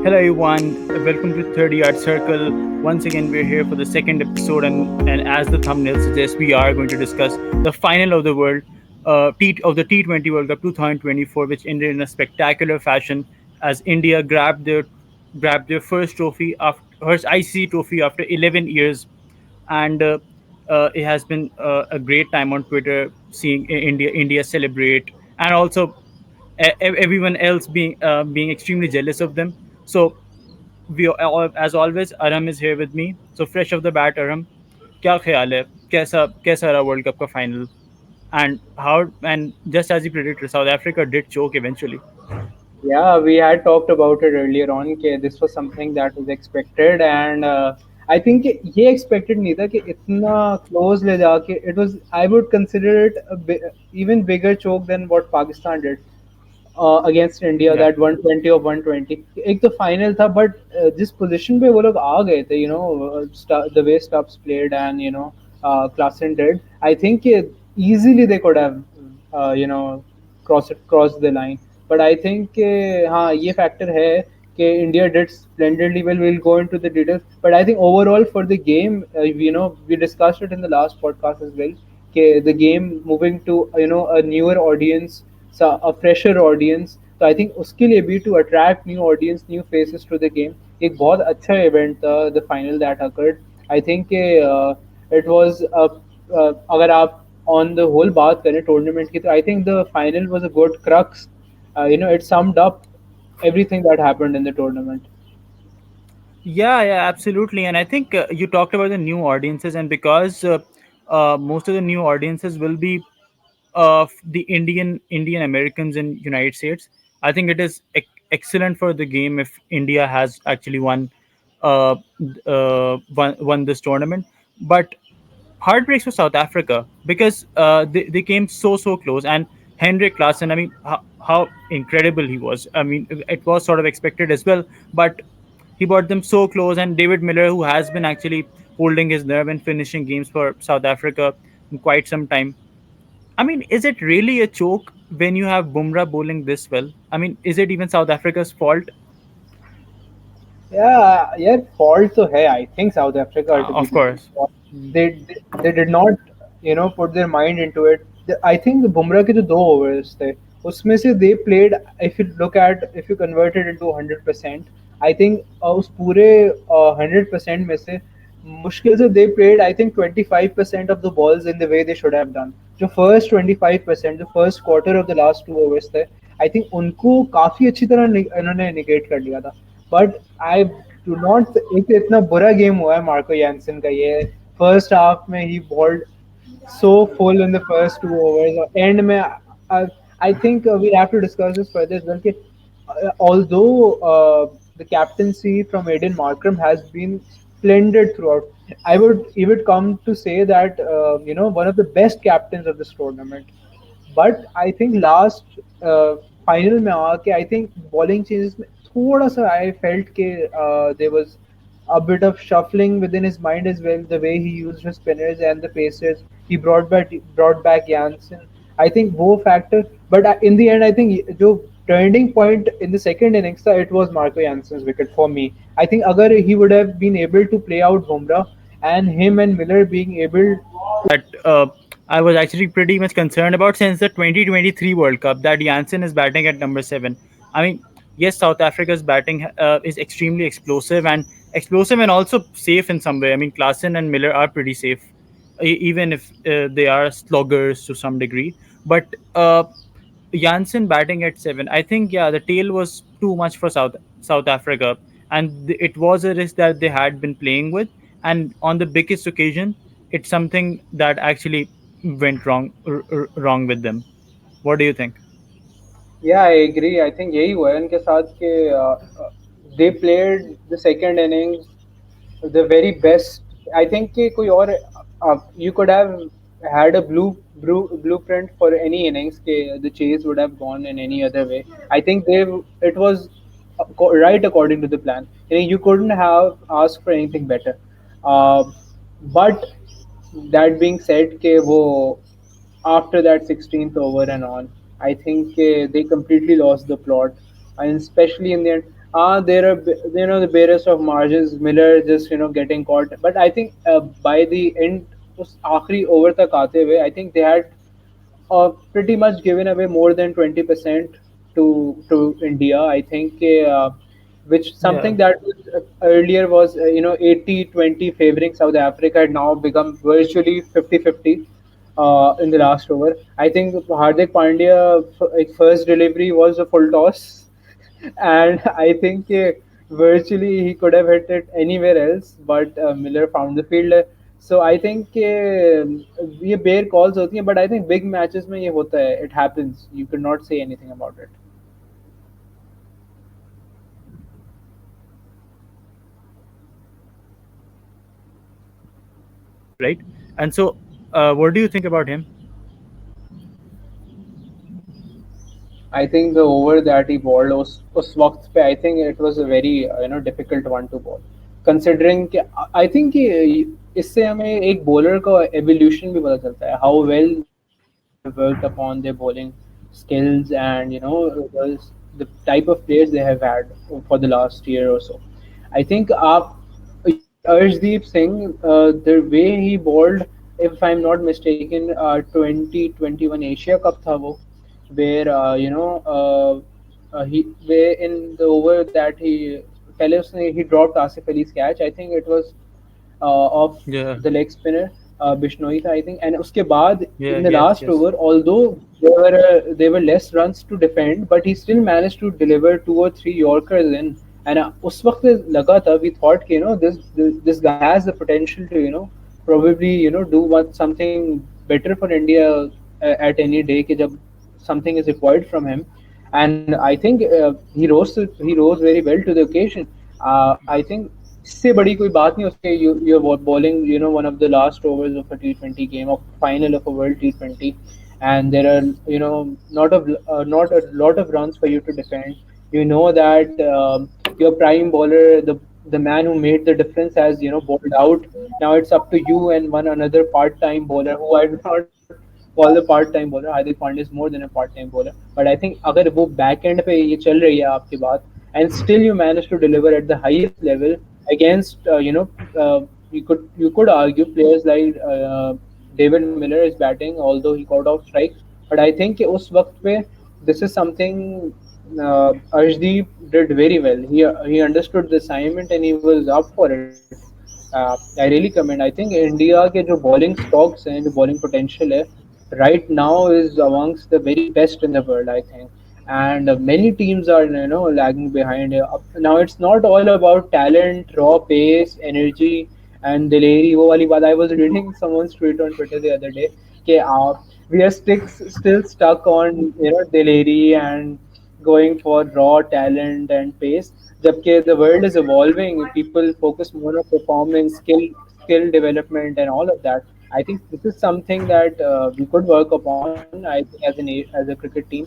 Hello everyone, welcome to 30 Yard Circle. Once again, we're here for the second episode, and as the thumbnail suggests, we are going to discuss the final of the T20 World Cup 2024, which ended in a spectacular fashion as India grabbed their first trophy after first ICC trophy after 11 years, and it has been a great time on Twitter seeing India celebrate, and also everyone else being extremely jealous of them. So as always, Arham is here with me. So fresh off the bat, Arham, क्या ख्याल है? कैसा रहा World Cup का final? And just as you predicted, South Africa did choke eventually. Yeah, we had talked about it earlier on. This was something that was expected, and I think ये expected नहीं था कि इतना close ले जाके it was. I would consider it even bigger choke than what Pakistan did against India. Yeah. That 120 of 120. एक तो final था, but जिस position पे वो लोग आ गए थे, the way Stubbs played and Klassen did. I think easily they could have crossed the line. But I think हाँ ये factor है कि India did splendidly well. We'll go into the details. But I think overall for the game, we discussed it in the last podcast as well. The game moving to a newer audience, so a fresher audience. तो I think उसके लिए भी to attract new audience new faces to the game एक बहुत अच्छा event था the final that occurred I think it was अगर आप ऑन द होल बात करें टूर्नामेंट की तो I think the final was a good crux it summed up everything that happened in the tournament. Yeah, absolutely. And I think you talked about the new audiences, and because most of the new audiences will be the Indian Americans in United States. I think it is excellent for the game if India has actually won this tournament. But heartbreaks for South Africa because they came so close. And Henrik Klassen, I mean, how incredible he was. I mean, it was sort of expected as well, but he brought them so close. And David Miller, who has been actually holding his nerve and finishing games for South Africa in quite some time. I mean, is it really a choke when you have Bumrah bowling this well? I mean, is it even South Africa's fault? Yeah, yeah, fault तो है. I think South Africa Of ultimately. course. They did not put their mind into it. I think the Bumrah के जो दो overs थे उसमें से they played, if you convert it into 100%, I think उस पूरे 100% में से मुश्किल से they played I think 25% of the balls in the way they should have done. जो first 25%, the first quarter of the last two overs थे, I think उनको काफी अच्छी तरह इन्होंने negate कर लिया था. बट आई डू नॉट एक इतना बुरा गेम हुआ है मार्को यानसन का ये फर्स्ट हाफ में ही bowled so full in the first two overs और एंड में I think we have to discuss this further as well कि although the captaincy from Aiden Markram has been splendid throughout, I would even come to say that one of the best captains of this tournament. But I think last final में आके I think bowling changes में थोड़ा सा I felt के there was a bit of shuffling within his mind as well. The way he used his spinners and the pacers, he brought back Jansen. I think वो factor, but in the end, I think जो turning point in the second innings था, it was Marco Jansen's wicket for me. I think अगर he would have been able to play out Bumrah and him and Miller being able That I was actually pretty much concerned about since the 2023 World Cup that Jansen is batting at number 7. I mean, yes, South Africa's batting is explosive and also safe in some way. I mean, Klassen and Miller are pretty safe, even if they are sloggers to some degree. But Jansen batting at 7, I think, yeah, the tail was too much for South Africa, and it was a risk that they had been playing with. And on the biggest occasion, it's something that actually went wrong with them. What do you think? Yeah, I agree. I think यही हुआ है उनके साथ कि they played the second innings the very best. I think कि कोई और you could have had a blueprint for any innings कि the chase would have gone in any other way. I think it was right according to the plan. You couldn't have asked for anything better. Uh, but that being said कि वो after that 16th over and on, I think they completely lost the plot, and especially in the end. There are the barest of margins. Miller just getting caught, but I think by the end, उस आखिरी over तक आते हुए, I think they had pretty much given away more than 20% to India. I think which Yeah. something that was, earlier was 80-20 favoring South Africa had now become virtually 50-50 in the last over. I think Hardik Pandya first delivery was a full toss, and I think virtually he could have hit it anywhere else, but Miller found the fielder. So I think ये bare calls होती हैं, but I think big matches में ये होता है, it happens. You cannot say anything about it. Right. And so, what do you think about him? I think the over that he bowled उस वक्त पे I think it was a very difficult one to bowl. Considering कि I think कि इससे हमें एक bowler का evolution भी पता चलता है, how well they have worked upon their bowling skills, and the type of players they have had for the last year or so. I think Arshdeep Singh, the way he bowled, if I'm not mistaken, 2021 Asia Cup था वो, where he where in the over that he dropped Asif Ali's catch. I think it was of Yeah. the leg spinner Bishnoi tha, I think, and उसके बाद Yeah. in the Yes. last Yes. over, although there were less runs to defend, but he still managed to deliver two or three Yorkers in. And उस वक्त लगा था, we thought कि this guy has the potential to probably do something better for India at any day कि जब something is required from him. And I think he rose very well to the occasion. I think इससे बड़ी कोई बात नहीं उसके, you're bowling one of the last overs of a T20 game, of final of a World T20, and there are not a lot of runs for you to defend. You know that your prime bowler, the man who made the difference, has bowled out. Now it's up to you and one another part-time bowler, who I do not call the part-time bowler. Hardik Pandya is more than a part-time bowler, but I think अगर वो back end पे ये चल रही है आपकी बात, and still you manage to deliver at the highest level against you could argue players like David Miller is batting, although he got off strikes, but I think कि उस वक्त पे this is something Arshdeep did very well. He understood the assignment and he was up for it. I really commend. I think India के जो bowling stocks हैं, जो bowling potential है, right now is amongst the very best in the world, I think. And many teams are lagging behind. Now it's not all about talent, raw pace, energy, and Daleri. वो वाली बात, I was reading someone's tweet on Twitter the other day कि we are still stuck on Daleri and going for raw talent and pace. Jabke the world is evolving, people focus more on performance, skill development, and all of that. I think this is something that we could work upon. I think as a cricket team,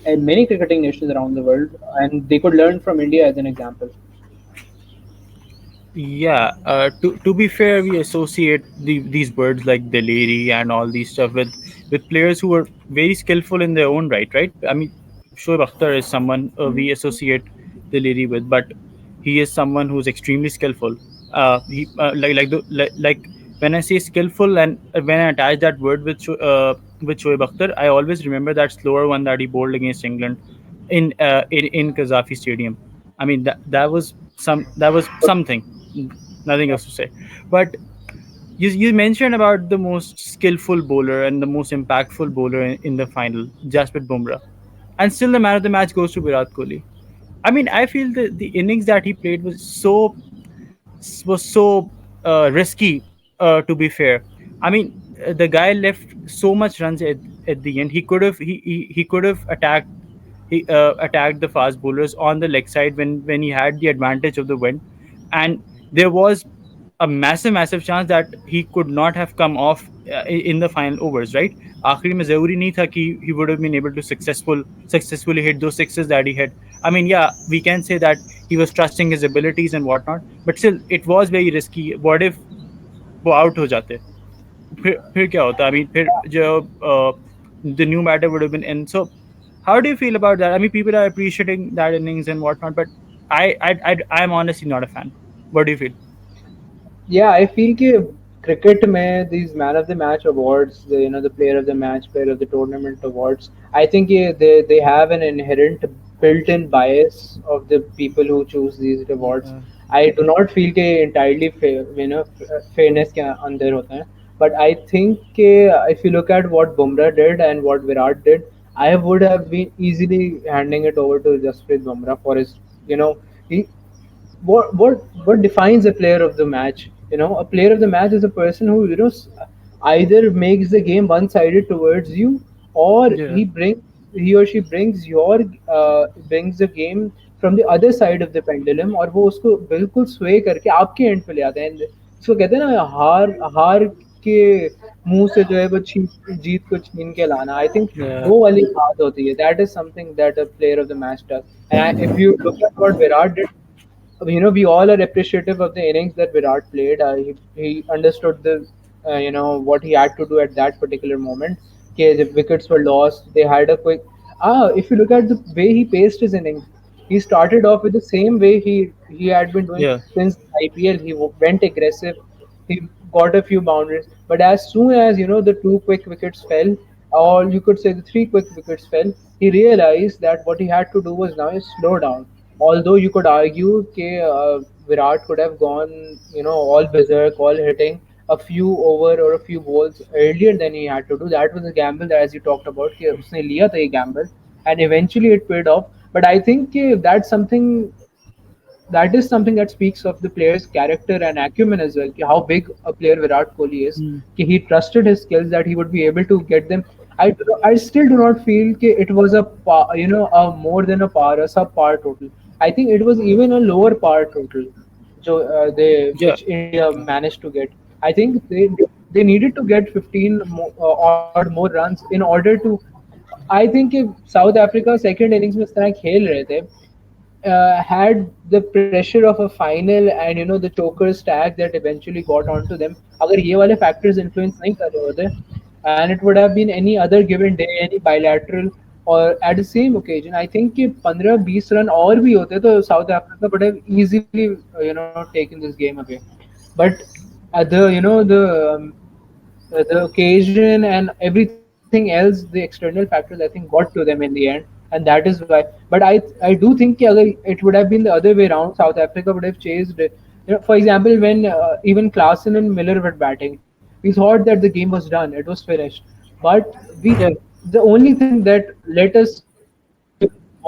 and many cricketing nations around the world, and they could learn from India as an example. Yeah, to be fair, we associate these words like Daleri and all these stuff with players who are very skillful in their own right. Right. I mean, Shoaib Akhtar is someone we associate Daleri with, but he is someone who's extremely skillful. He like when I say skillful and when I attach that word with Shoaib Akhtar, I always remember that slower one that he bowled against England in Kazafi Stadium. I mean that was something, nothing else to say. But you mentioned about the most skillful bowler and the most impactful bowler in the final, Jasprit Bumrah, and still the man of the match goes to Virat Kohli. I mean, I feel the innings that he played was so risky. To be fair, I mean, the guy left so much runs at the end. He could have attacked the fast bowlers on the leg side when he had the advantage of the wind, and there was a massive chance that he could not have come off in the final overs, right? आखिरी में जरूरी नहीं था कि he would have been able to successfully hit those sixes that he hit. I mean, yeah, we can say that he was trusting his abilities and whatnot, but still, it was very risky. What if वो out हो जाते? फिर क्या होता? I mean, फिर जो the new batter would have been in. So, how do you feel about that? I mean, people are appreciating that innings and whatnot, but I'm honestly not a fan. What do you feel? Yeah, I feel कि cricket में these man of the match awards, the player of the match, player of the tournament awards, I think they have an inherent built-in bias of the people who choose these awards. Yeah. I do not feel कि entirely fairness के अंदर होता है. But I think if you look at what Bumrah did and what Virat did, I would have been easily handing it over to Jasprit Bumrah for his, you know, he what defines a player of the match. A player of the match is a person who either makes the game one sided towards you, or Yeah. he or she brings the game from the other side of the pendulum, और वो उसको बिल्कुल sway करके आपके and पे ले आते हैं. इसको कहते हैं ना, हार हार के मुंह से जो है वो जीत को छीन के लाना. I think Yeah. वो वाली बात होती है. That is something that a player of the match does. And if you look at what Virat did, we all are appreciative of the innings that Virat played. He understood what he had to do at that particular moment. Okay, the wickets were lost. They had a quick. If you look at the way he paced his innings, he started off with the same way he had been doing Yeah. since IPL. He went aggressive. He got a few boundaries, but as soon as the two quick wickets fell, or you could say the three quick wickets fell, he realized that what he had to do was now is slow down. Although you could argue that Virat could have gone, all berserk, all hitting a few over or a few balls earlier than he had to do. That was a gamble that, as you talked about, कि उसने लिया था ये gamble, and eventually it paid off. But I think that is something that speaks of the player's character and acumen as well. कि how big a player Virat Kohli is. Hmm. कि he trusted his skills that he would be able to get them. I still do not feel कि it was a more than a par, a sub-par total. I think it was even a lower par total, Yeah. which India managed to get. I think they needed to get 15 odd more runs in order to. I think if South Africa second innings में इस तरह खेल रहे थे, had the pressure of a final and the choker stack that eventually got onto them, अगर ये वाले factors influence नहीं कर रहे होते, and it would have been any other given day, any bilateral or at the same occasion, I think कि 15-20 run और भी होते तो South Africa would have easily taken this game away. But the you know the occasion and everything else, the external factors, I think got to them in the end, and that is why. But I do think कि अगर it would have been the other way around, South Africa would have chased. For example, when even Klassen and Miller were batting, we thought that the game was done, it was finished. But Yeah. the only thing that let us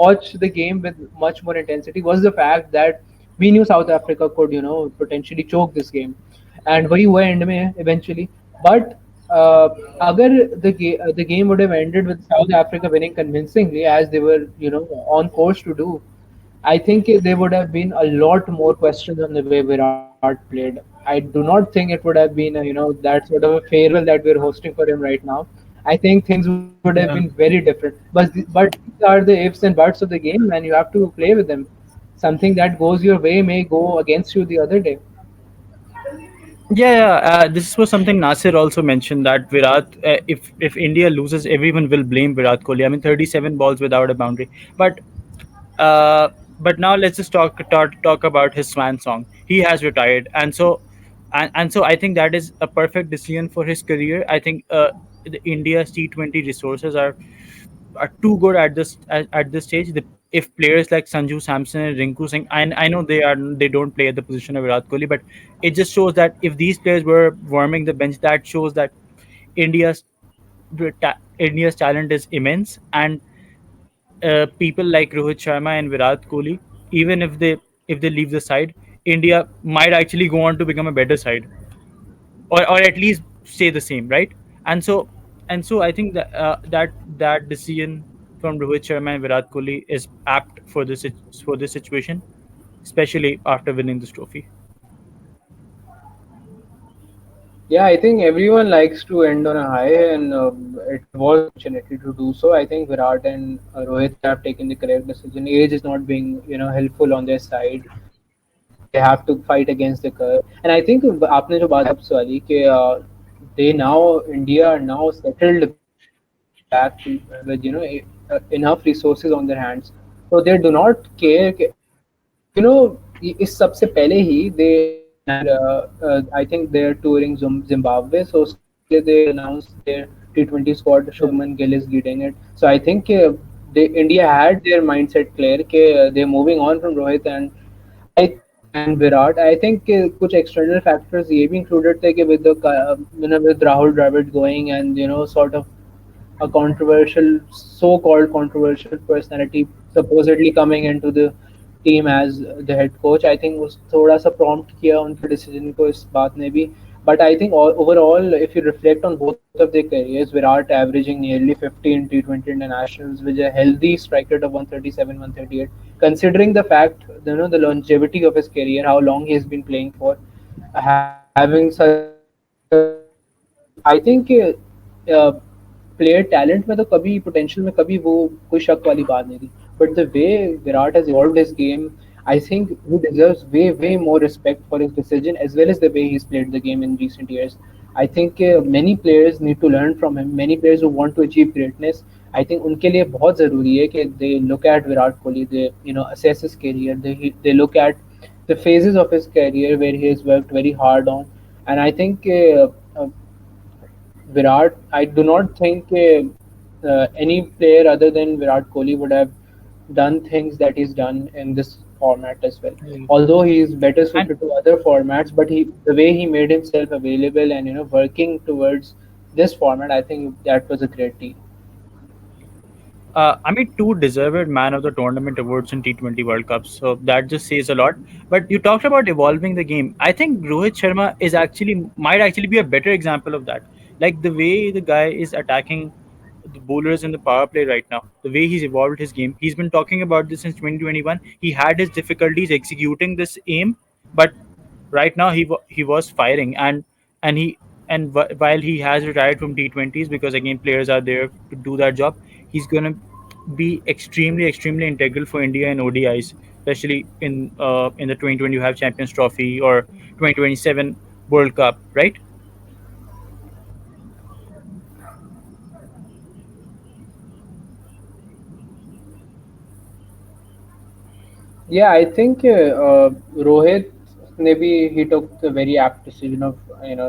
watch the game with much more intensity was the fact that we knew South Africa could, potentially choke this game, and वही हुआ end में eventually. But the game would have ended with South Africa winning convincingly, as they were, on course to do, I think there would have been a lot more questions on the way Virat played. I do not think it would have been, that sort of a farewell that we're hosting for him right now. I think things would have been very Yeah. different. But these are the ifs and buts of the game, and you have to play with them. Something that goes your way may go against you the other day. Yeah, yeah. This was something Nasir also mentioned that Virat, if India loses, everyone will blame Virat Kohli. I mean, 37 balls without a boundary. But uh, but now let's just talk about his swan song. He has retired, and so I think that is a perfect decision for his career. I think the India's T20 resources are too good at this stage. If players like Sanju Samson and Rinku Singh, I know they don't play at the position of Virat Kohli, but it just shows that if these players were warming the bench, that shows that India's India's talent is immense, and people like Rohit Sharma and Virat Kohli, even if they leave the side, India might actually go on to become a better side, or at least stay the same, right? And so I think that that decision from Rohit Sharma and Virat Kohli is apt for for this situation, especially after winning this trophy. Yeah, I think everyone likes to end on a high, and it was their opportunity to do so. I think Virat and Rohit have taken the correct decision. Age is not being, helpful on their side. They have to fight against the curve. And I think आपने जो बात की Stubbs वाली कि they now India are now settled back with enough resources on their hands, so they do not care कि every you know, इस सबसे पहले ही they had I think they're touring Zimbabwe, so उसके पहले they announced their T20 squad. Yeah. Shubman Gill is leading it, so I think India had their mindset clear कि they're moving on from Rohit and Virat. I think कुछ external factors ये भी included थे कि with the with Rahul Dravid going and sort of a controversial, so-called controversial personality supposedly coming into the team as the head coach. I think was थोड़ा सा prompt किया उनके decision को इस बात ने भी. But I think overall, if you reflect on both of their careers, Virat averaging nearly 50 in T20 internationals with a healthy strike rate of 137, 138. Considering the fact, the longevity of his career, how long he has been playing for, having such a I think player talent में तो कभी potential में कभी वो कोई शक वाली बात नहीं थी but the way Virat has evolved his game I think he deserves way more respect for his decision as well as the way he's played the game in recent years. I think many players need to learn from him. Many players who want to achieve greatness, I think उनके लिए बहुत ज़रूरी है कि they look at Virat Kohli, they assess his career, they look at the phases of his career where he has worked very hard on, and I think Virat, I do not think any player other than Virat Kohli would have done things that he's done in this format as well. Right. Although he is better And suited to other formats, but the way he made himself available and working towards this format, I think that was a great deal. I mean, two deserved man of the tournament awards in T20 World Cups. So that just says a lot. But you talked about evolving the game. I think Rohit Sharma is actually might actually be a better example of that. Like the way the guy is attacking the bowlers in the power play right now, the way he's evolved his game. He's been talking about this since 2021. He had his difficulties executing this aim, but right now he was firing, and he while he has retired from T20s because again players are there to do that job, he's gonna be extremely integral for India in ODIs, especially in the 2020 you have Champions Trophy or 2027 World Cup, right? Yeah, I think Rohit maybe he took the very apt decision of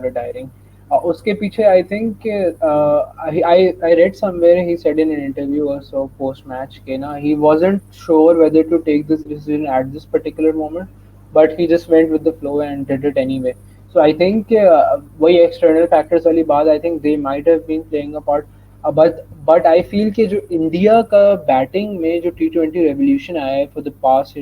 retiring. उसके पीछे I think I read somewhere he said in an interview or so post match कि ना he wasn't sure whether to take this decision at this particular moment, but he just went with the flow and did it anyway. So I think वही external factors वाली बात I think they might have been playing a part. But I feel कि जो India का batting में जो T20 revolution आया है for the past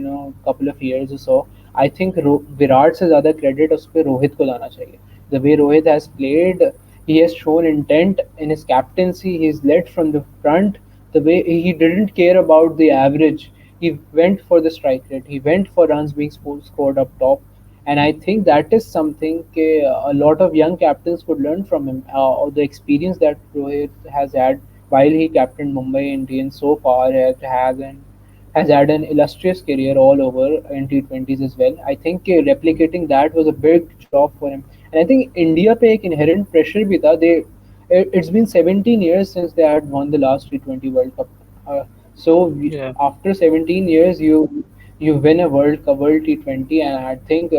couple of years so I think Virat से ज़्यादा क्रेडिट उस पर रोहित को जाना चाहिए the way Rohit has played he has shown intent in his captaincy. He's led from the front. The way he didn't care about the average, he went for the strike rate. He went for runs being scored up top, and I think that is something a lot of young captains could learn from him. Or the experience that Rohit has had while he captained Mumbai Indians so far has had an illustrious career all over in T20s as well. I think replicating that was a big job for him, and I think India पे एक inherent pressure भी था. It's been 17 years since they had won the last T20 World Cup. Yeah. After 17 years, you win a World T20, and I think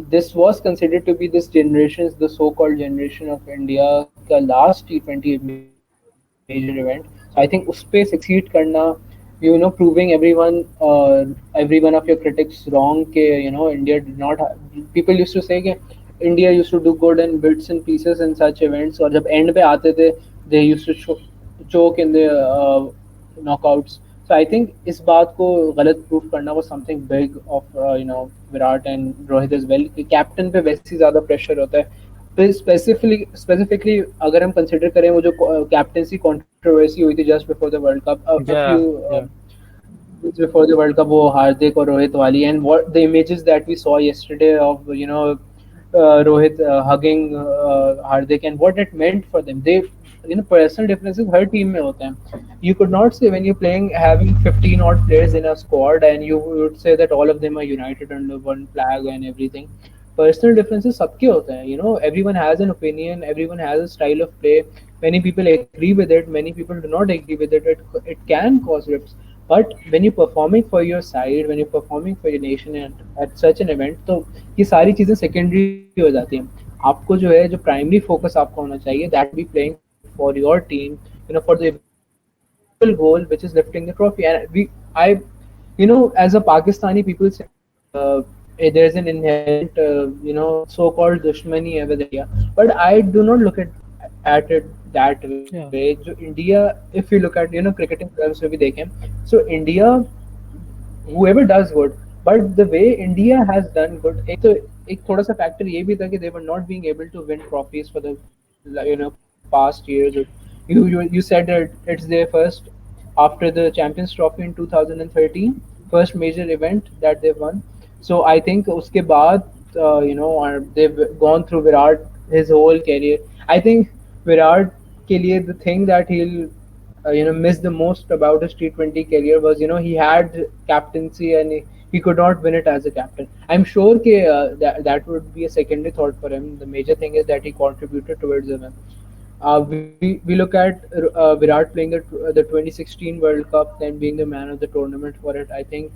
this was considered to be this generation's the so-called generation of India का last T20 major event. So I think उस पे succeed करना, proving every one of your critics wrong कि India did not people used to say कि India used to do good in bits and pieces in such events और जब end पे आते थे they used to choke in the knockouts. So I think इस बात को गलत proof करना was something big of Virat and Rohit as well कि captain पे वैसे ही ज़्यादा pressure होता है. फिर specifically अगर हम consider करें वो जो captaincy controversy हुई थी just before the World Cup, a Yeah. few Yeah. weeks before the World Cup, वो हार्दिक और रोहित वाली, and what the images that we saw yesterday of Rohit hugging Hardik and what it meant for them. They personal differences her team में होते हैं. You could not say when you're playing having 15 odd players in a squad and you would say that all of them are united under one flag and everything. Personal differences सबके होते हैं. Everyone has an opinion, everyone has a style of play. Many people agree with it, many people do not agree with it. It can cause rifts. But when you're performing for your side, when you're performing for your nation at such an event, तो ये सारी चीज़ें secondary हो जाती हैं. आपको जो है, जो primary focus आपका होना चाहिए, that should be playing for your team, for the eventual goal, which is lifting the trophy. And as a Pakistani, people say there's an inherent, so-called dushmani with India. But I do not look at it that way. Yeah. जो India, if you look at cricketing terms में भी देखें, so India, whoever does good, but the way India has done good, एक थोड़ा सा factor ये भी था कि they were not being able to win trophies for the past years. You said that it's their first after the Champions Trophy in 2013, first major event that they've won. So I think उसके बाद they've gone through Virat his whole career. I think Virat के लिए the thing that he'll missed the most about his T20 career was he had captaincy and he could not win it as a captain. I'm sure that would be a secondary thought for him. The major thing is that he contributed towards the win. We look at Virat playing the 2016 World Cup, then being the man of the tournament for it. I think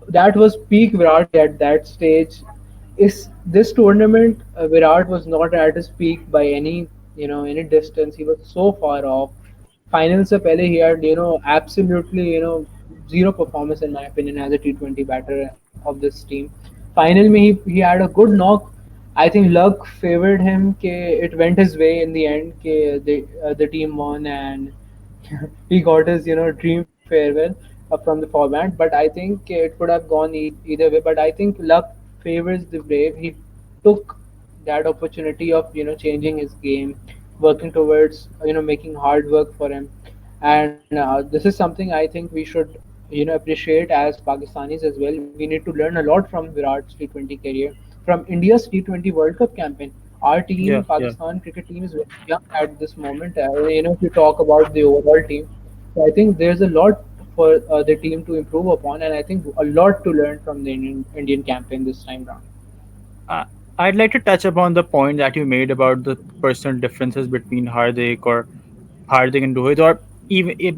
that was peak Virat at that stage. Is this tournament, Virat was not at his peak by any distance. He was so far off. Finals से पहले he had absolutely zero performance in my opinion as a T20 batter of this team. Final में he had a good knock. I think luck favored him. It went his way in the end. The team won and he got his dream farewell from the format. But I think it could have gone either way. But I think luck favors the brave. He took that opportunity of changing his game, working towards making hard work for him. And this is something I think we should appreciate as Pakistanis as well. We need to learn a lot from Virat's T20 career, from India's T20 World Cup campaign. Our team, Yeah. Yeah. Pakistan cricket team, is very young at this moment. If you talk about the overall team, so I think there's a lot for the team to improve upon, and I think a lot to learn from the Indian campaign this time round. Uh, I'd like to touch upon the point that you made about the personal differences between Hardik and Rohit, or even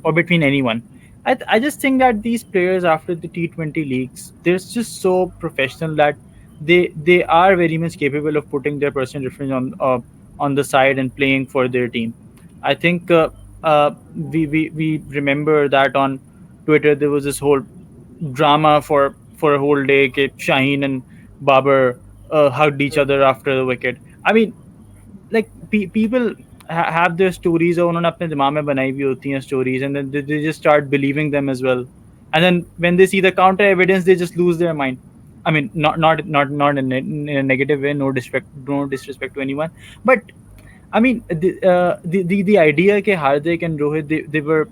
or between anyone. I just think that these players after the T20 leagues, they're just so professional that they are very much capable of putting their personal difference on the side and playing for their team. I think we remember that on Twitter there was this whole drama for a whole day. Shaheen and Babar hugged each other after the wicket. I mean, like people have their stories और उन्होंने अपने दिमाग में बनाई हुई होती हैं stories, and then they just start believing them as well, and then when they see the counter evidence they just lose their mind. I mean, not in a negative way, no disrespect to anyone, but I mean, the idea that Hardik and Rohit, they were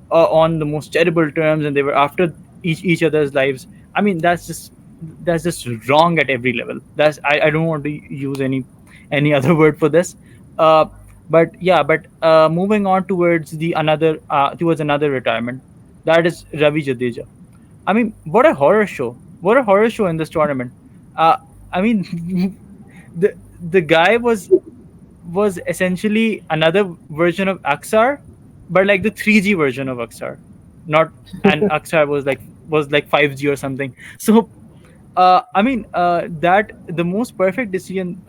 on the most terrible terms and they were after each other's lives. I mean, that's just wrong at every level. I don't want to use any other word for this. Uh, but yeah, but moving on towards another retirement, that is Ravi Jadeja. I mean, what a horror show! What a horror show in this tournament. Uh, I mean, the guy was essentially another version of Axar, but like the 3G version of Axar. Not and Axar was like 5G or something. So I mean that the most perfect decision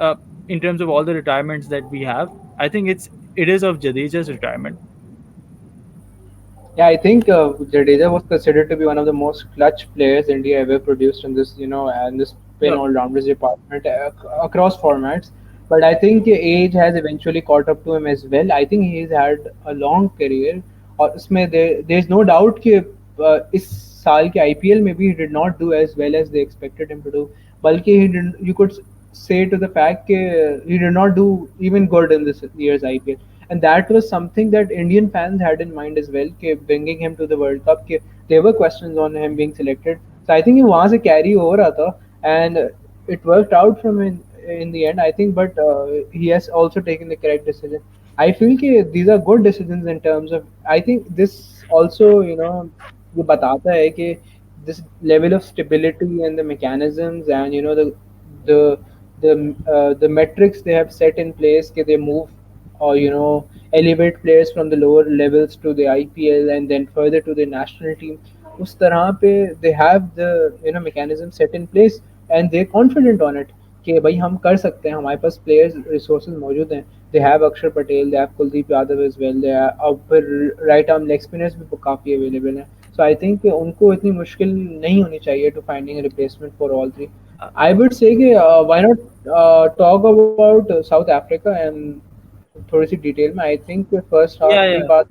in terms of all the retirements that we have, I think it is of Jadeja's retirement. Yeah, I think Jadeja was considered to be one of the most clutch players India ever produced in this spin Yeah. all-rounders department across formats. But I think age has eventually caught up to him as well. I think he's had a long career. और उसमें there's no doubt कि इस साल के IPL में भी he did not do as well as they expected him to do. बल्कि you could say to the fact that he did not do even good in this year's IPL. And that was something that Indian fans had in mind as well, bringing him to the World Cup. There were questions on him being selected. So I think he वहाँ से carry हो रहा था, and it worked out from in the end. I think, but he has also taken the correct decision. I feel these are good decisions in terms of. I think this also ये बताता है कि this level of stability and the mechanisms and the the the metrics they have set in place. They move or elevate players from the lower levels to the IPL and then further to the national team. उस तरह पे they have the mechanism set in place and they're confident on it कि भाई हम कर सकते हैं, हमारे पास players resources मौजूद हैं. They have Akshar Patel, they have Kuldeep Yadav as well, they are अब फिर right arm leg spinners भी काफ़ी available हैं. So I think कि उनको इतनी मुश्किल नहीं होनी चाहिए to finding a replacement for all three. I would say कि why not talk about South Africa and थोड़ी सी डिटेल में. I think first half Yeah, की yeah, बात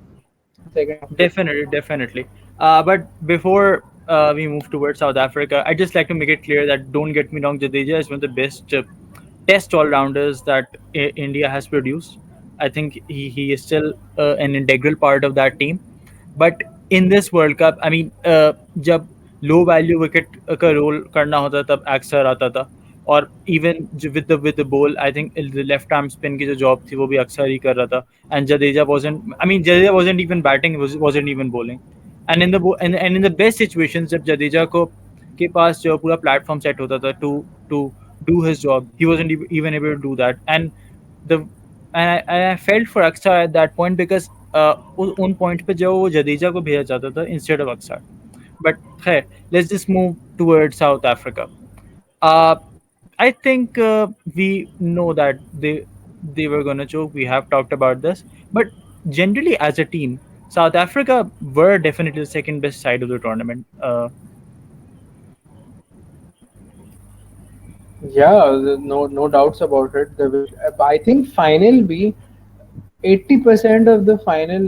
सेकंड हाफ पे. definitely, definitely. But before we move towards South Africa, I just like to make it clear that don't get me wrong, Jadeja is one of the best test all rounders that India has produced. I think he is still an integral part of that team. But in this World Cup, I mean, जब low value wicket का role करना होता तब Axar आता था. और even with the ball, I think the left arm spin की जो job थी वो भी अक्सर ही कर रहा था. And Jadeja wasn't, I mean, Jadeja wasn't even batting, wasn't even bowling. And and in the best situations, जब जडेजा को के पास जो पूरा प्लेटफॉर्म सेट होता था to do his job, he wasn't even able to do that. And the and I felt for Axar at that point because उन point पे जो वो जडेजा को भेजा जाता था instead of Axar. But hey, let's just move towards South Africa. Uh, I think we know that they were gonna choke. We have talked about this, but generally as a team, South Africa were definitely the second best side of the tournament. Yeah, no doubts about it. I think final भी 80% of the final,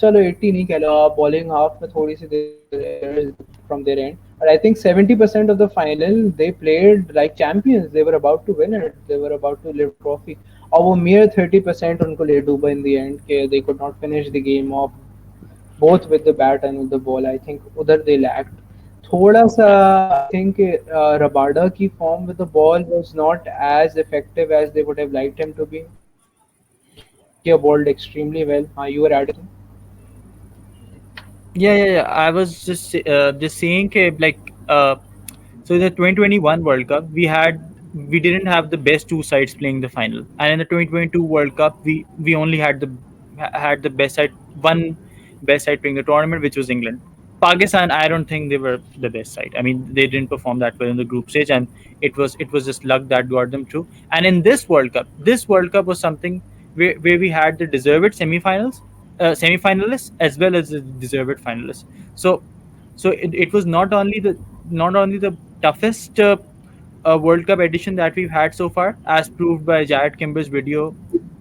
चलो 80 नहीं कह लो आप, bowling half में थोड़ी सी errors from their end, but I think 70% of the final they played like champions. They were about to win it, they were about to lift trophy. और वो mere 30% उनको ले डूबा in the end कि they could not finish the game off both with the bat and with the ball. I think उधर they lacked. थोड़ा सा I think Rabada की form with the ball was not as effective as they would have liked him to be. He bowled extremely well. You were adding something? Yeah. I was just saying that so in the 2021 World Cup, we didn't have the best two sides playing the final, and in the 2022 World Cup, we only had the best side, one best side playing the tournament, which was England. Pakistan, I don't think they were the best side. I mean, they didn't perform that well in the group stage, and it was just luck that got them through. And in this World Cup was something where we had the deserved semi-finalists as well as the deserved finalists. So it was not only the toughest World Cup edition that we've had so far, as proved by Jared Kimber's video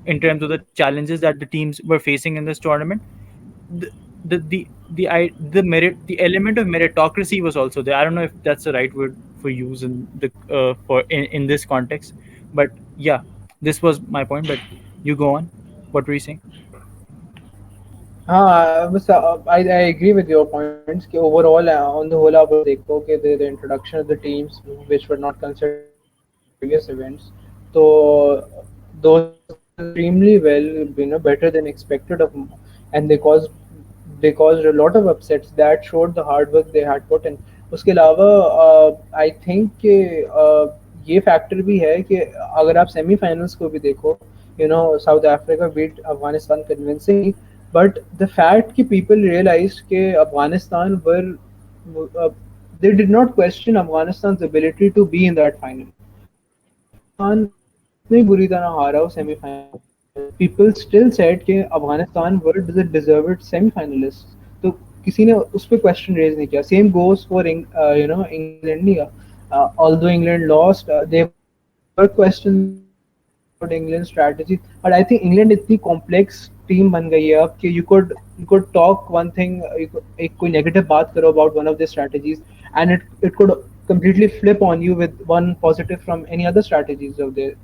in terms of the challenges that the teams were facing in this tournament. The the element of meritocracy was also there. I don't know if that's the right word for use in the in this context, but yeah, this was my point. But you go on. What were you saying? हाँ बस I agree with your points कि overall on the whole आप अगर देखो कि the introduction of the teams which were not considered in the previous events, तो those teams did extremely well, better than expected of, and they caused a lot of upsets that showed the hard work they had put in. उसके अलावा I think कि ये factor भी है कि अगर आप सेमीफाइनल्स को भी देखो, South Africa beat Afghanistan convincingly, but the fact कि people realized कि Afghanistan they did not question Afghanistan's ability to be in that final. Afghanistan इतनी बुरी तरह हारा वो सेमीफाइनल में, people still said कि Afghanistan were the deserved semi-finalists. तो किसी ने उस पर question raise नहीं किया. Same goes for England India. Although England lost, there were questions about England's strategy, but I think England इतनी complex टीम बन गई है अब कि you could talk one thing, एक कोई negative बात करो about one of their strategies, and it could completely flip on you with one positive from any other strategies of their.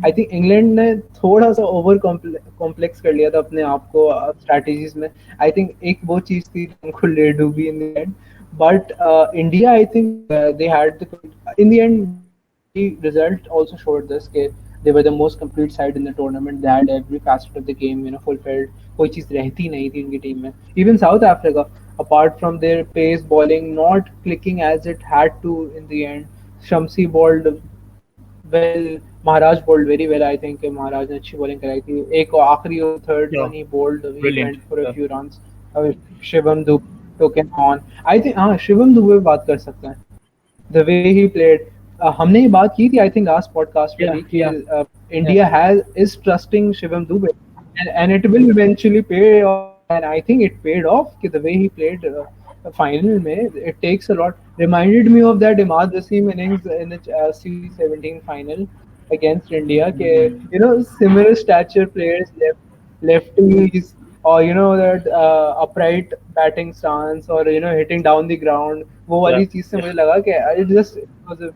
I think England ने थोड़ा सा ओवर कॉम्प्लेक्स कर लिया था अपने आप को स्ट्रैटेजीज में. आई थिंक एक वो चीज थी जो उनको ले डूबी इन the and. But India I think they had the in the and result also showed this कि they were the most complete side in the tournament. They had every facet of the game fulfilled. कोई चीज रहती नहीं थी उनकी team में. Even South Africa, apart from their pace bowling not clicking as it had to in the end, Shamsi bowled well, Maharaj bowled very well. I think Maharaj ने अच्छी bowling कराई थी. एक आखिरी over third Yeah, one he bowled. He brilliant. went for a Yeah, few runs. Shivam Dube took him on. I think हाँ शिवम दुबे पे बात कर सकते हैं. The way he played. हमने ये बात की थी I think last podcast में yeah, भी कि yeah, yeah, India has is trusting Shivam Dube, and it will eventually pay off. And I think it paid off. कि the way he played final में, it takes a lot. Reminded me of that Emad Arham innings in the C17 final against India. के similar stature players, lefties, or that upright batting stance, or hitting down the ground. वो yeah, वाली चीज से yeah. मुझे लगा कि it was a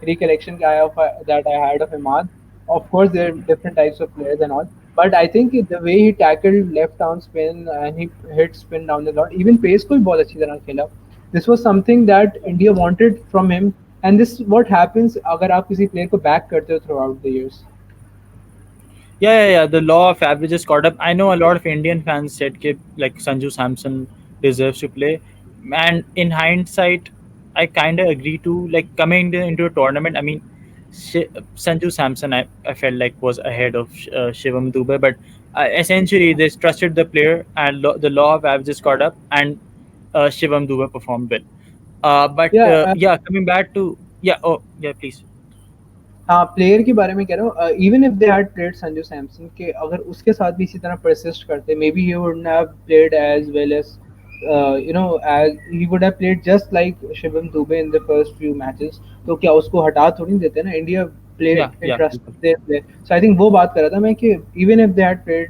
recollection that I had of Imad. Of course, there are different types of players and all, but I think the way he tackled left arm spin and he hit spin down the ground, even pace को भी बहुत अच्छी तरह खेला. This was something that India wanted from him, and this is what happens अगर आप किसी player को back करते हो throughout the years. Yeah, yeah, yeah. The law of averages caught up. I know a lot of Indian fans said that like Sanju Samson deserves to play, and in hindsight, I kind of agree to like coming into a tournament. I mean, Sanju Samson, I felt like was ahead of Shivam Dube, but essentially they trusted the player, and the law of averages caught up, and Shivam Dube performed well. But Yeah, yeah, coming back to yeah, oh yeah, please. हाँ player के बारे में कह रहा हूँ. Even if they had played Sanju Samson के अगर उसके साथ भी इसी तरह परसिस्ट करते maybe he would have played as well as as he would have played just like Shivam Dube in the first few matches. तो क्या उसको हटा थोड़ी देते ना. India Yeah, played yeah, entrusted their player. So I think वो बात कर रहा था मैं कि even if they had played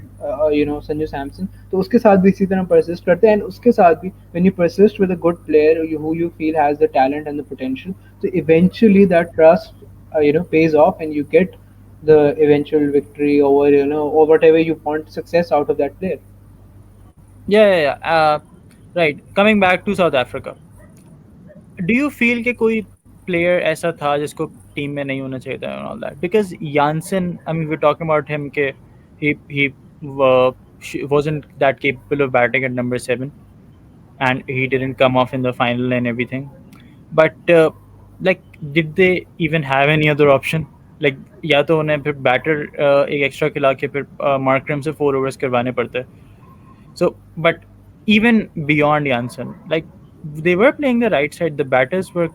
Sanju Samson तो उसके साथ भी इसी तरह persist करते and उसके साथ भी when you persist with a good player who you feel has the talent and the potential, so eventually that trust pays off and you get the eventual victory over or whatever you want success out of that player. yeah, yeah, yeah. Right. Coming back to South Africa, do you feel कि कोई player ऐसा था जिसको team में नहीं होना चाहिए था and all that? Because Jansen, I mean, we're talking about him कि he wasn't that capable of batting at number 7, and he didn't come off in the final and everything. But like, did they even have any other option? Like, या तो उन्हें फिर batter एक extra खिला के फिर Markram से 4 overs करवाने पड़ते. So, but even beyond Janssen, like they were playing the right side. The batters were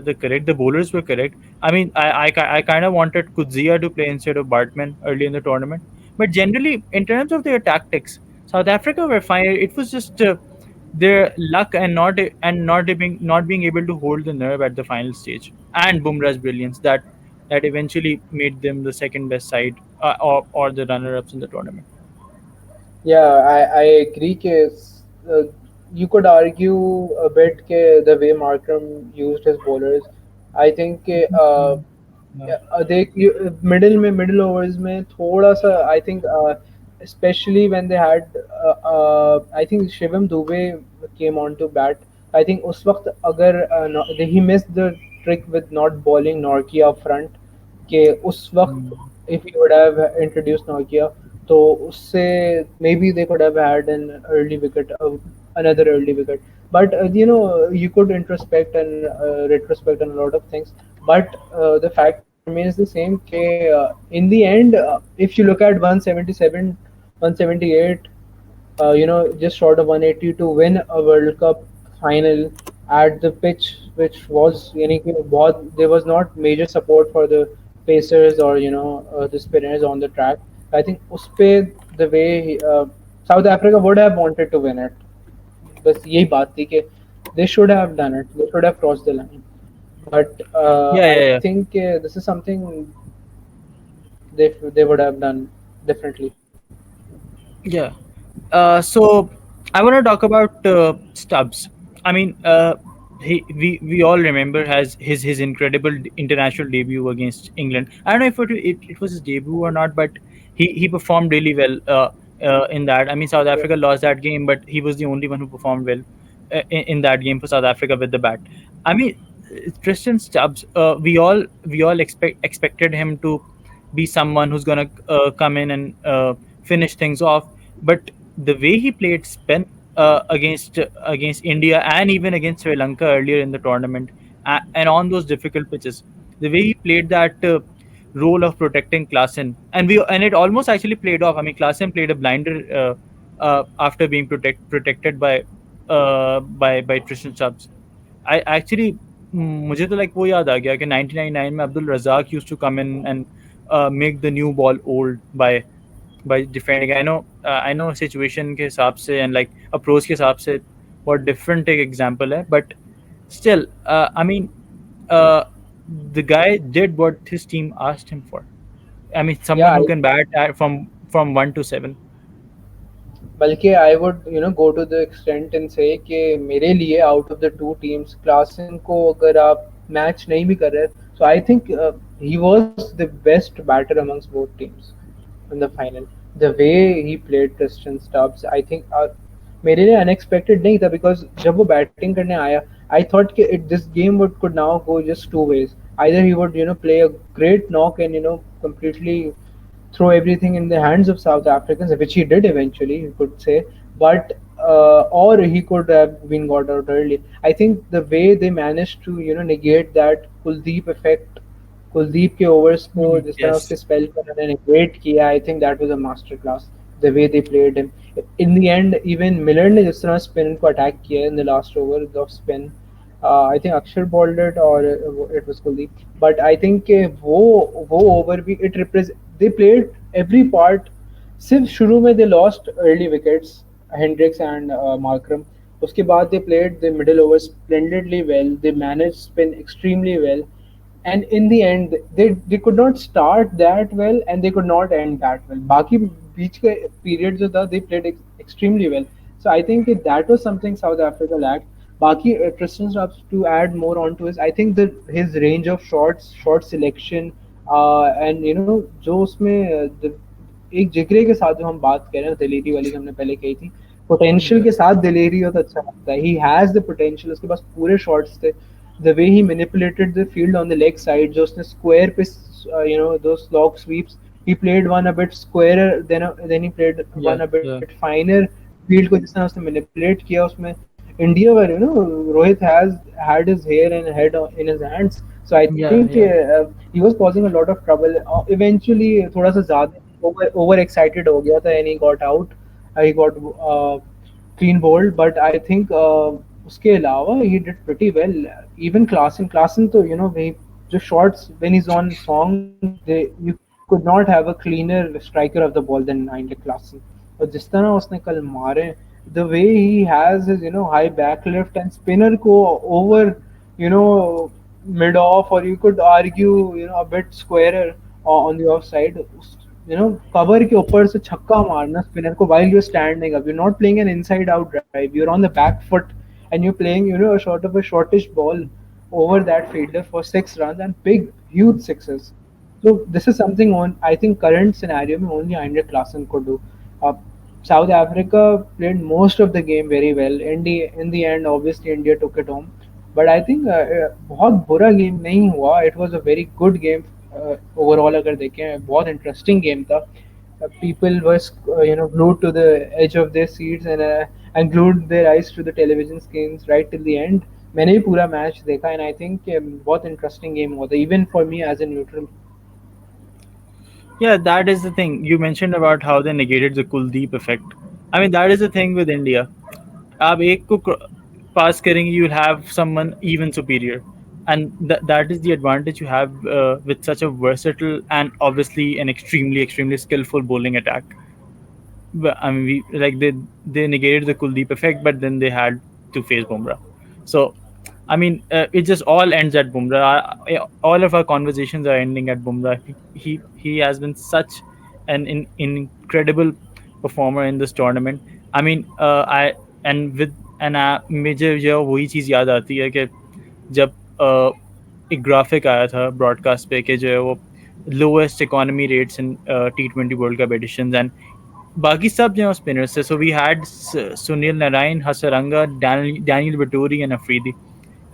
the correct. The bowlers were correct. I mean, I kind of wanted Kudzia to play instead of Bartman early in the tournament. But generally, in terms of their tactics, South Africa were fine. It was just their luck and not being able to hold the nerve at the final stage, and Bumrah's brilliance that eventually made them the second best side, or the runner ups in the tournament. Yeah, I agree. Uh, you could argue a bit the way Markram used his bowlers. I think Yeah. देख middle overs में थोड़ा सा I think especially when they had I think Shivam Dube came on to bat. I think उस वक्त अगर he missed the trick with not bowling Norkia up front कि उस वक्त Mm. if he would have introduced Norkia तो उससे maybe they could have had an early wicket, another early wicket. But you could introspect and retrospect on a lot of things. But the fact remains the same. In the end, if you look at 177, 178, just short of 180 to win a World Cup final at the pitch, which was, there was not major support for the pacers or the spinners on the track. I think उसपे the way South Africa would have wanted to win it. बस यही बात थी कि they should have done it. They should have crossed the line. But Yeah, I yeah, yeah. think this is something they would have done differently. Yeah. So I want to talk about Stubbs. I mean, we all remember has his incredible international debut against England. I don't know if it was his debut or not, but he performed really well in that. I mean, South Yeah. Africa lost that game, but he was the only one who performed well in that game for South Africa with the bat. I mean, Tristan Stubbs. We all expected him to be someone who's gonna come in and finish things off. But the way he played spin against India and even against Sri Lanka earlier in the tournament, and on those difficult pitches, the way he played that role of protecting Klassen, and it almost actually played off. I mean, Klassen played a blinder after being protected by Tristan Stubbs. I actually मुझे तो like वो याद आ गया कि 1999 में Abdul Razzaq used to come in and make the new ball old by defending. I know situation के हिसाब से and like approach के हिसाब से बहुत different एक example है, but still, I mean, uh, the guy did what his team asked him for. I mean, someone Yeah, who can bat from 1 to 7. बल्कि I would go to the extent and say कि मेरे लिए out of the two teams Klaasen को अगर आप match नहीं भी कर रहे, so I think he was the best batter amongst both teams in the final. The way he played Tristan Stubbs, I think मेरे लिए अनएक्सपेक्टेड नहीं था बिकॉज जब वो बैटिंग करने आया आई थॉट कि it this game would could now go just two ways. Either he would play a great knock and completely throw everything in the hands of South Africans, which he did eventually, you could say, but or he could have been got out early. I think the way they managed to negate that Kuldeep effect, Kuldeep के overs को जिस तरह Yes. उसके spell पर उन्होंने negate किया, I think that was a master class the way they played him. In the end even Miller ने जिस तरह स्पिन को अटैक किया in the last over of spin, I think Axar bowled it और it was Kuldeep, but I think वो over भी it represent they played every part. सिर्फ शुरू में they lost early wickets Hendricks and Markram, उसके बाद they played the middle over splendidly well, they manage spin extremely well, and in the end they could not start that well and they could not end that well. बाकी बीच का period जो था they played extremely well. So I think that was something South Africa lacked. बाकी Tristan Stubbs, to add more onto his, I think the his range of shots, short selection, and जो उसमें एक जिगरे के साथ जो हम बात कर रहे हैं दिलेरी वाली जो हमने पहले कही थी, पोटेंशियल Yeah. के साथ दिलेरी हो तो अच्छा लगता है. ही हैज द पोटेंशियल, उसके पास पूरे शॉट्स थे. The way he manipulated the field on the leg side, जो उसने square पे those log sweeps, he played one a bit squarer, then he played Yeah. one a bit Yeah. finer. Field को जिस तरह उसने manipulate किया उसमें, India where Rohit has had his hair and head in his hands, so I Yeah. think Yeah. he was causing a lot of trouble. Eventually थोड़ा सा ज़्यादा over excited हो गया था and he got out. He got clean bowled, but I think उसके अलावा he did pretty well. Even Klassen तो he just shots when he's on song, you could not have a cleaner striker of the ball than Heinrich Klassen. और जिस तरह उसने कल मारे, the way he has his high back lift and spinner को over mid off, or you could argue a bit squarer on the off side, cover के ऊपर से छक्का मारना स्पिनर को while you're standing up. You're not playing an inside out drive, you're on the back foot and you're playing a sort of a shortish ball over that fielder for 6 runs and big huge sixes. So this is something on, I think, current scenario में only Heinrich Klaasen could do. uh, South Africa played most of the game very well. In the end obviously India took it home, but I think बहुत बुरा game नहीं हुआ. It was a very good game overall. अगर देखें बहुत interesting game था. People were glued to the edge of their seats and glued their eyes to the television screens right till the end. मैंने भी पूरा match देखा and I think बहुत interesting game हुआ था even for me as a neutral. Yeah, that is the thing. You mentioned about how they negated the Kuldeep effect. I mean, that is the thing with India. आप एक को pass करेंगे, you'll have someone even superior, and that is the advantage you have with such a versatile and obviously an extremely skillful bowling attack. But, I mean, they negated the Kuldeep effect, but then they had to face Bumrah. So, I mean, it just all ends at Bumrah. All of our conversations are ending at Bumrah. He has been such an incredible performer in this tournament. I mean, I and with and मुझे जो वही चीज़ याद आती है कि जब एक graphic आया था ब्रॉडकास्ट पे कि जो है वो lowest economy rates in T20 world cup editions and बाकी सब जो स्पिनर्स थे. So we had Sunil Narayan, Hasaranga, Daniel Vettori and Afridi,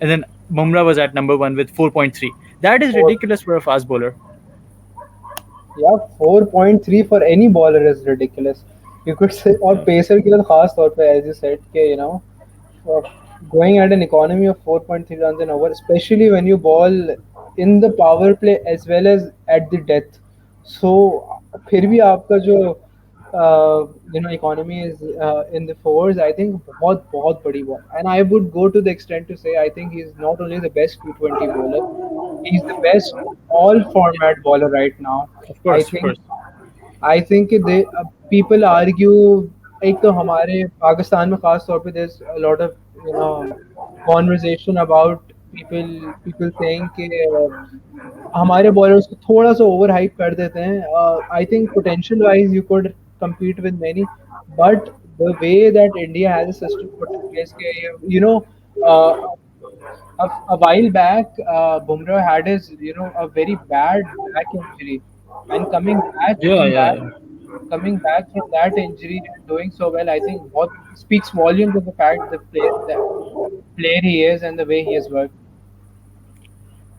and then Bumrah was at number 1 with 4.3. That is Four, ridiculous for a fast bowler. yeah, 4.3 for any bowler is ridiculous. You could say, और Yeah. Pacer के लिए खास तौर पे as you said कि uh, going at an economy of 4.3 runs an over, especially when you bowl in the power play as well as at the death. So फिर भी आपका जो economy is in the fours, I think बहुत बहुत बड़ी बात. And I would go to the extent to say I think he's not only the best T20 bowler, he's the best all format bowler right now. Of I course, of think course. I think they people argue. एक तो हमारे पाकिस्तान में खास तौर पे there's a lot of conversation about people saying कि हमारे bowlers को थोड़ा सा ओवर हाइप कर देते हैं. I think potential wise you could compete with many, but the way that India has a system put in place, uh, a while back, Bumrah had his, a very bad back injury, and Yeah, yeah, yeah. coming back from that injury and doing so well, I think what speaks volumes of the fact the player he is and the way he has worked.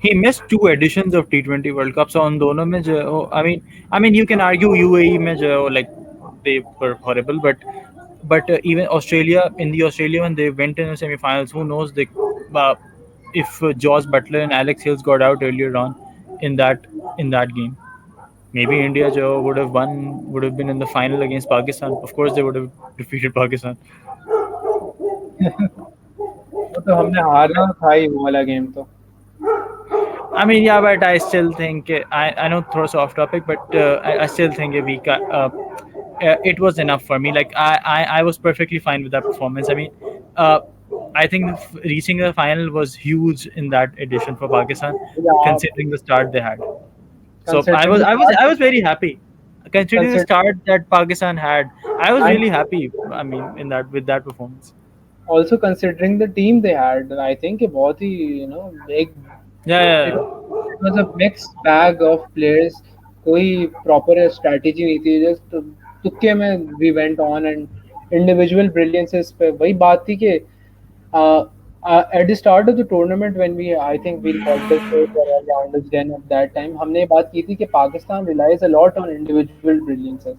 He missed two editions of T20 World Cup. So on दोनों में जो I mean you can argue UAE में जो like they were horrible, but even Australia, in the Australia when they went in the semi-finals, who knows uh, if Josh Butler and Alex Hills got out earlier on in that game, maybe India जो would have been in the final against Pakistan. Of course they would have defeated Pakistan. वो तो हमने हारना था ही वो वाला game तो. I mean, yeah, but I still think I know throws off topic, but I still think it was enough for me. Like I was perfectly fine with that performance. I mean, uh, I think reaching the final was huge in that edition for Pakistan, Yeah, considering the start they had. So I considering was the I was start, I was very happy, considering the consider start that Pakistan had. I was and really happy. I mean, in that with that performance. also considering the team they had, I think it बहुत ही एक Yeah, yeah, it yeah. it was a mixed bag of players. कोई proper strategy नहीं थी. Just तुक्के में we went on and individual brilliances पे वही बात थी कि uh, at the start of the tournament when I think we'll call this around us again at that time हमने ये बात की थी कि Pakistan relies a lot on individual brilliances.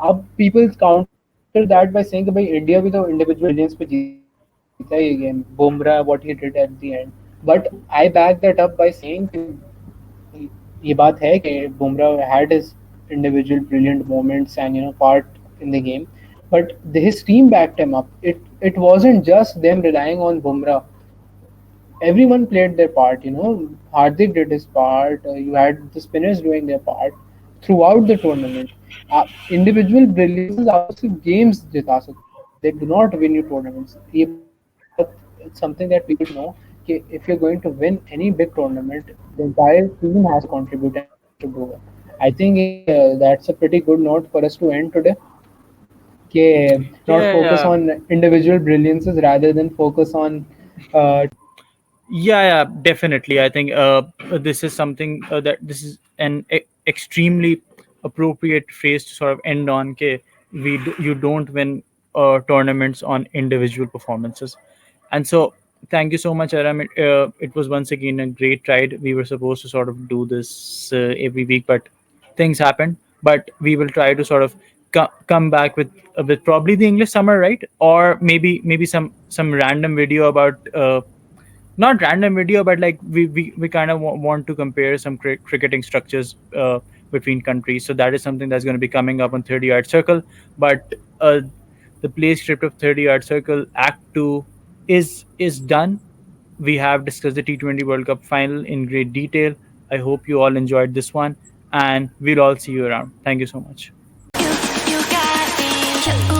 अब people counter that by saying कि भाई India भी तो इंडिविजुअल ब्रिलियंस पे जीता है ये game. Bumrah what he did at the end, but I back that up by saying कि ये बात है कि Bumrah had his individual brilliant moments and part in the game, but his team backed him up. It wasn't just them relying on Bumrah. Everyone played their part. Hardik did his part. You had the spinners doing their part throughout the tournament. Individual brilliances आपको सिर्फ games जिता सकते हैं. They do not win you tournaments. ये बात it's something that people should know कि if you're going to win any big tournament, the entire team has to contribute and has to do it. I think that's a pretty good note for us to end today. Not Yeah, focus yeah. on individual brilliances rather than focus on team. Yeah, yeah, definitely. I think this is something that this is an extremely appropriate phrase to sort of end on. Okay, you don't win tournaments on individual performances, and so thank you so much, Aram. It was once again a great ride. We were supposed to sort of do this every week, but things happened. But we will try to sort of come back with probably the English summer, right? Or maybe some random video about. Not random video, but like we kind of want to compare some cricketing structures between countries. So that is something that's going to be coming up on 30 Yard Circle. But the play script of 30 Yard Circle Act 2 is done. We have discussed the T20 World Cup final in great detail. I hope you all enjoyed this one, and we'll all see you around. Thank you so much. You got me.